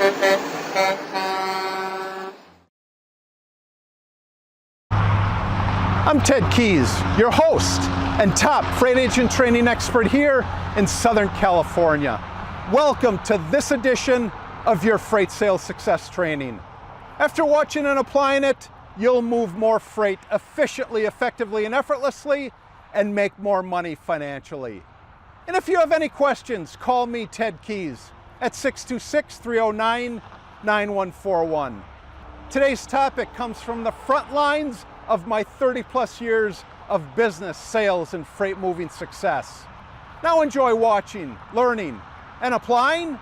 I'm Ted Keys, your host and top freight agent training expert here in Southern California. Welcome to this edition of your Freight Sales Success Training. After watching and applying it, you'll move more freight efficiently, effectively, and effortlessly, and make more money financially. And if you have any questions, call me, Ted Keys, at 626-309-9141. Today's topic comes from the front lines of my 30-plus years of business, sales, and freight moving success. Now enjoy watching, learning, and applying.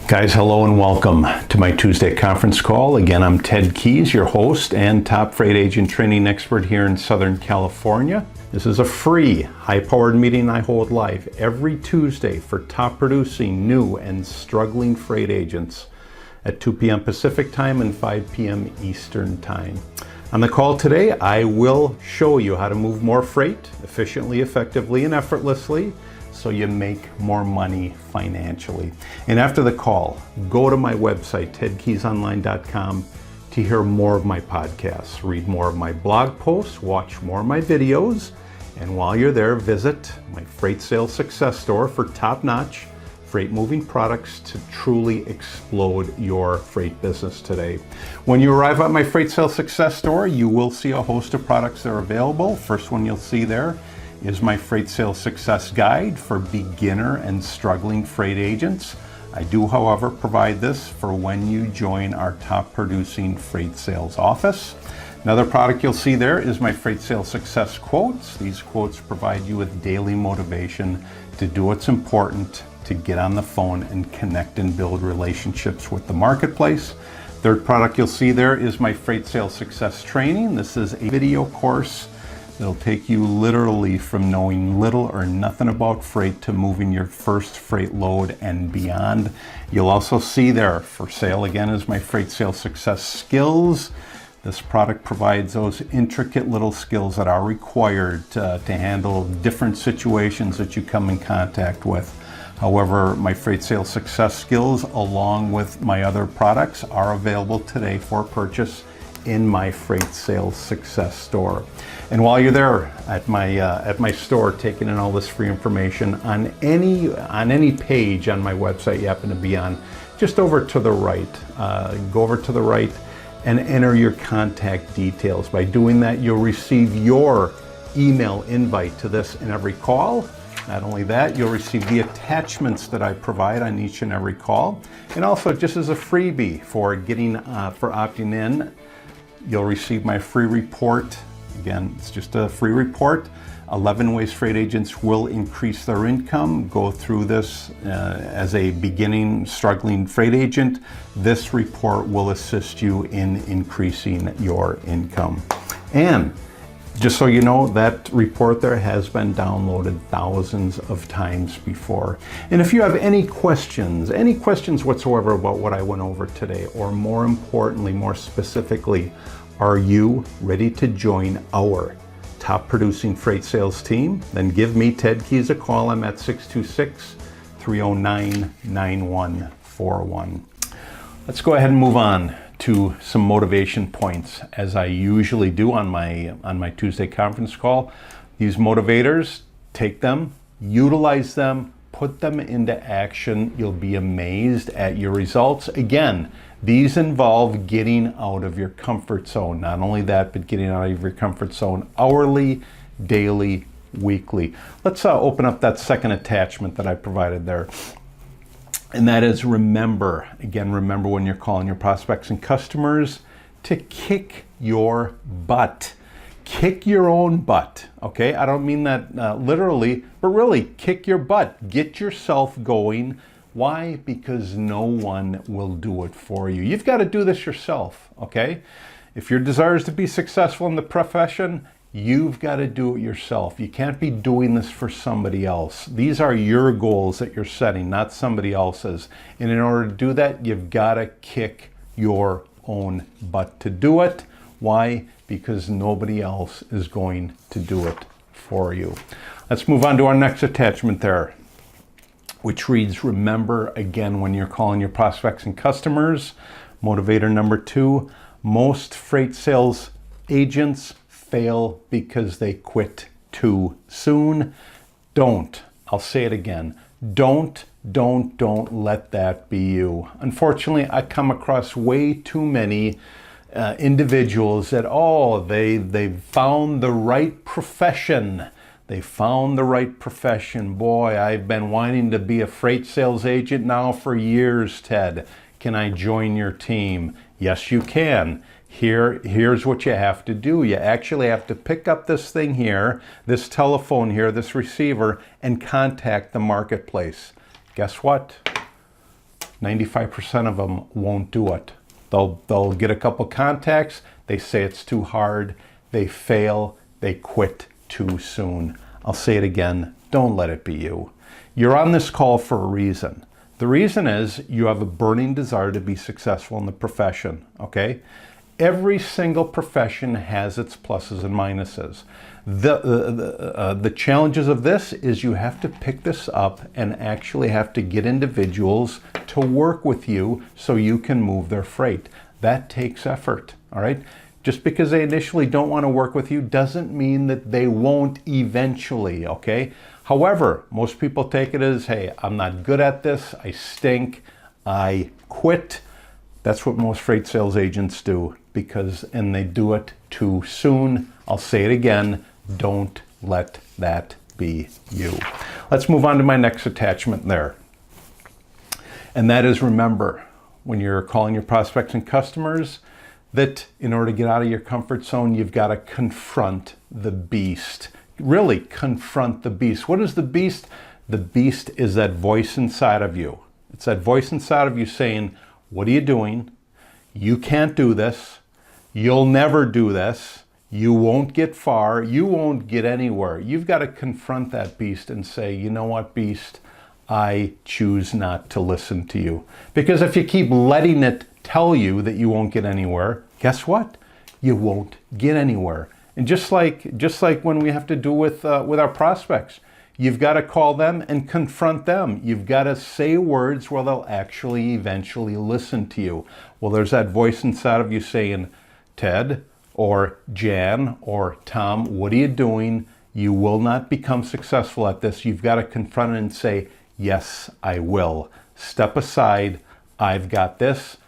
Guys, hello and welcome to my Tuesday conference call. Again, I'm Ted Keys, your host and top freight agent training expert here in Southern California. This is a free, high-powered meeting I hold live every Tuesday for top producing, new, and struggling freight agents at 2 p.m. Pacific time and 5 p.m. Eastern time. On the call today, I will show you how to move more freight efficiently, effectively, and effortlessly so you make more money financially. And after the call, go to my website, tedkeysonline.com, to hear more of my podcasts, read more of my blog posts, watch more of my videos, and while you're there, visit my Freight Sales Success Store for top-notch freight moving products to truly explode your freight business today. When you arrive at my Freight Sales Success Store, you will see a host of products that are available. First one you'll see there is my Freight Sales Success Guide for beginner and struggling freight agents. I do, however, provide this for when you join our top producing freight sales office. Another product you'll see there is my Freight Sales Success Quotes. These quotes provide you with daily motivation to do what's important, to get on the phone and connect and build relationships with the marketplace. Third product you'll see there is my Freight Sales Success Training. This is a video course that'll take you literally from knowing little or nothing about freight to moving your first freight load and beyond. You'll also see there for sale again is my Freight Sales Success Skills. This product provides those intricate little skills that are required to handle different situations that you come in contact with. However, my Freight Sales Success Skills, along with my other products, are available today for purchase in my Freight Sales Success Store. And while you're there at my store taking in all this free information, on any page on my website you happen to be on, just over to the right, go over to the right and enter your contact details. By doing that, you'll receive your email invite to this and every call. Not only that, you'll receive the attachments that I provide on each and every call. And also, just as a freebie for opting in, you'll receive my free report. Again, it's just a free report. 11 ways freight agents will increase their income. Go through this as a beginning, struggling freight agent. This report will assist you in increasing your income. And just so you know, that report there has been downloaded thousands of times before. And if you have any questions whatsoever about what I went over today, or more importantly, more specifically, are you ready to join our top producing freight sales team? Then give me, Ted Keys, a call. I'm at 626-309-9141. Let's go ahead and move on to some motivation points, as I usually do on my Tuesday conference call. These motivators, take them, utilize them, put them into action. You'll be amazed at your results. Again, these involve getting out of your comfort zone. Not only that, but getting out of your comfort zone hourly, daily, weekly. Let's open up that second attachment that I provided there. And that is remember when you're calling your prospects and customers to kick your butt. Kick your own butt, okay? I don't mean that literally, but really kick your butt. Get yourself going. Why? Because no one will do it for you. You've got to do this yourself, okay? If your desire is to be successful in the profession, you've got to do it yourself. You can't be doing this for somebody else. These are your goals that you're setting, not somebody else's. And in order to do that, you've got to kick your own butt to do it. Why? Because nobody else is going to do it for you. Let's move on to our next attachment there, which reads, remember, again, when you're calling your prospects and customers, motivator number 2, most freight sales agents fail because they quit too soon. I'll say it again, don't let that be you. Unfortunately, I come across way too many individuals that, they've found the right profession. They found the right profession. Boy, I've been wanting to be a freight sales agent now for years, Ted. Can I join your team? Yes, you can. Here's what you have to do. You actually have to pick up this thing here, this telephone here, this receiver, and contact the marketplace. Guess what? 95% of them won't do it. They'll get a couple contacts, they say it's too hard, they fail, they quit too soon. I'll say it again, don't let it be you. You're on this call for a reason. The reason is you have a burning desire to be successful in the profession, okay? Every single profession has its pluses and minuses. The challenges of this is you have to pick this up and actually have to get individuals to work with you so you can move their freight. That takes effort, all right? Just because they initially don't want to work with you doesn't mean that they won't eventually, okay? However, most people take it as, hey, I'm not good at this, I stink, I quit. That's what most freight sales agents do, and they do it too soon. I'll say it again, don't let that be you. Let's move on to my next attachment there. And that is, remember, when you're calling your prospects and customers, that in order to get out of your comfort zone, you've got to confront the beast. Really confront the beast. What is the beast? The beast is that voice inside of you. It's that voice inside of you saying, what are you doing? You can't do this. You'll never do this. You won't get far. You won't get anywhere. You've got to confront that beast and say, you know what, beast? I choose not to listen to you. Because if you keep letting it tell you that you won't get anywhere, guess what? You won't get anywhere. And just like when we have to do with our prospects, you've got to call them and confront them. You've got to say words where they'll actually eventually listen to you. Well, there's that voice inside of you saying, Ted or Jan or Tom, what are you doing? You will not become successful at this. You've got to confront it and say, yes, I will. Step aside. I've got this.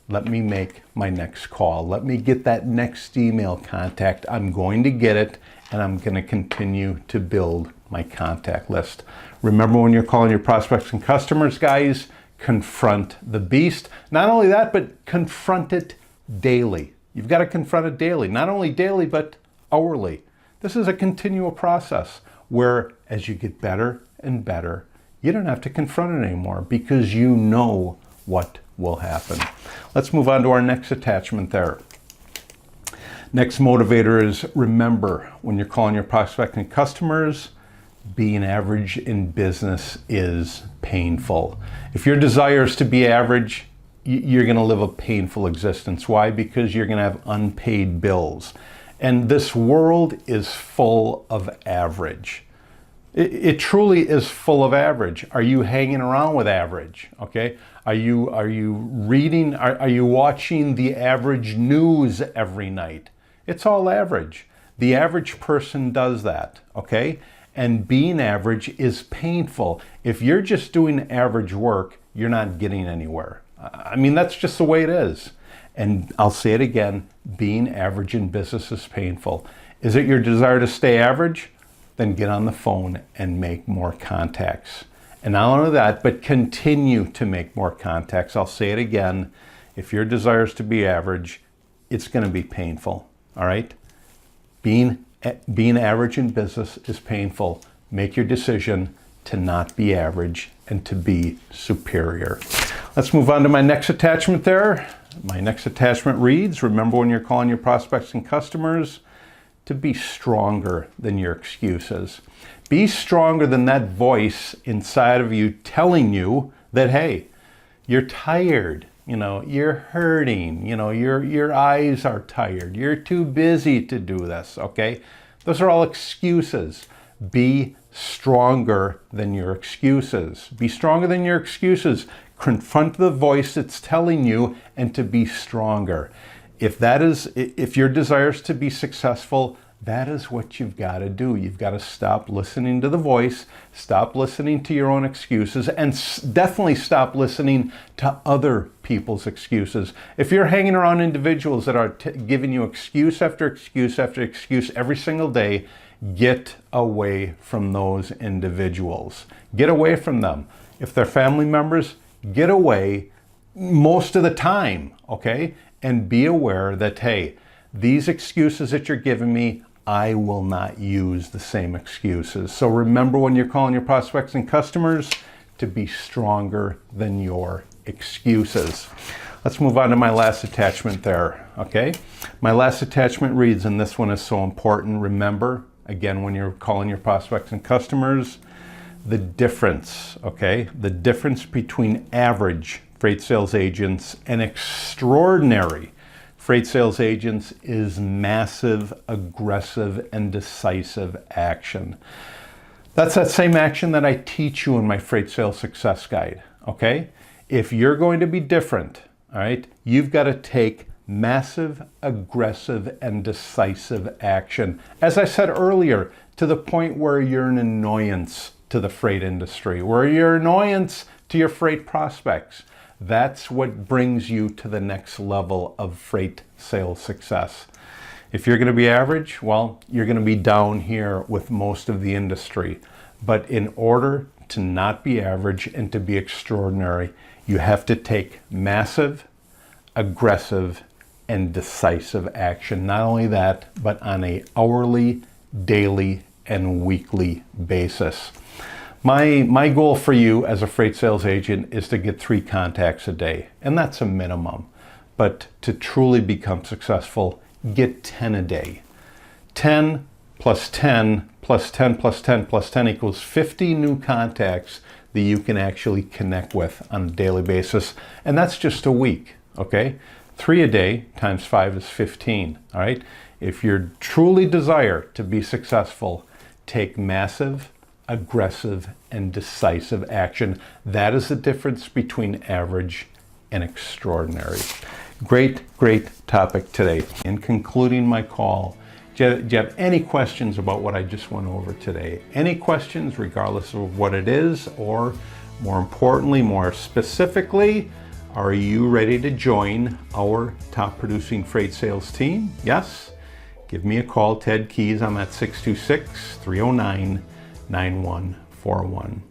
Let me make my next call. Let me get that next email contact. I'm going to get it, and I'm going to continue to build my contact list. Remember, when you're calling your prospects and customers, guys, confront the beast. Not only that, but confront it daily. You've got to confront it daily. Not only daily, but hourly. This is a continual process where, as you get better and better, you don't have to confront it anymore because you know what will happen. Let's move on to our next attachment there. Next motivator is, remember, when you're calling your prospects and customers, being average in business is painful. If your desire is to be average, you're going to live a painful existence. Why? Because you're going to have unpaid bills. And this world is full of average. It truly is full of average. Are you hanging around with average? Okay. Are you reading? Are you watching the average news every night? It's all average. The average person does that. Okay. And being average is painful. If you're just doing average work, you're not getting anywhere. I mean, that's just the way it is. And I'll say it again, being average in business is painful. Is it your desire to stay average? Then get on the phone and make more contacts. And not only that, but continue to make more contacts. I'll say it again, if your desire is to be average, it's going to be painful, all right? Being average in business is painful. Make your decision to not be average and to be superior. Let's move on to my next attachment there. My next attachment reads, remember, when you're calling your prospects and customers, to be stronger than your excuses. Be stronger than that voice inside of you telling you that, hey, you're tired, you're hurting, your eyes are tired, you're too busy to do this, okay? Those are all excuses. Be stronger than your excuses. Be stronger than your excuses. Confront the voice that's telling you and to be stronger. If your desire is to be successful, that is what you've got to do. You've got to stop listening to the voice, stop listening to your own excuses, and definitely stop listening to other people's excuses. If you're hanging around individuals that are giving you excuse after excuse after excuse every single day, get away from those individuals. Get away from them. If they're family members, get away most of the time, okay? And be aware that, hey, these excuses that you're giving me, I will not use the same excuses. So remember, when you're calling your prospects and customers, to be stronger than your excuses. Let's move on to my last attachment there, okay? My last attachment reads, and this one is so important, remember, again, when you're calling your prospects and customers, the difference, okay? The difference between average freight sales agents and extraordinary freight sales agents is massive, aggressive, and decisive action. That's that same action that I teach you in my Freight Sales Success Guide, okay? If you're going to be different, all right, you've got to take massive, aggressive, and decisive action. As I said earlier, to the point where you're an annoyance to the freight industry, where you're an annoyance to your freight prospects. That's what brings you to the next level of freight sales success. If you're going to be average, well, you're going to be down here with most of the industry. But in order to not be average and to be extraordinary, you have to take massive, aggressive, and decisive action. Not only that, but on an hourly, daily, and weekly basis. My goal for you as a freight sales agent is to get 3 contacts a day, and that's a minimum. But to truly become successful, get 10 a day. 10 plus 10 plus 10 plus 10 plus 10 equals 50 new contacts that you can actually connect with on a daily basis, and that's just a week, okay? 3 a day times 5 is 15, all right? If you truly desire to be successful, take massive, aggressive, and decisive action. That is the difference between average and extraordinary. Great topic today. In concluding my call, do you have any questions about what I just went over today? Any questions, regardless of what it is, or more importantly, more specifically, are you ready to join our top producing freight sales team? Yes? Give me a call, Ted Keys. I'm at 626-309-9141.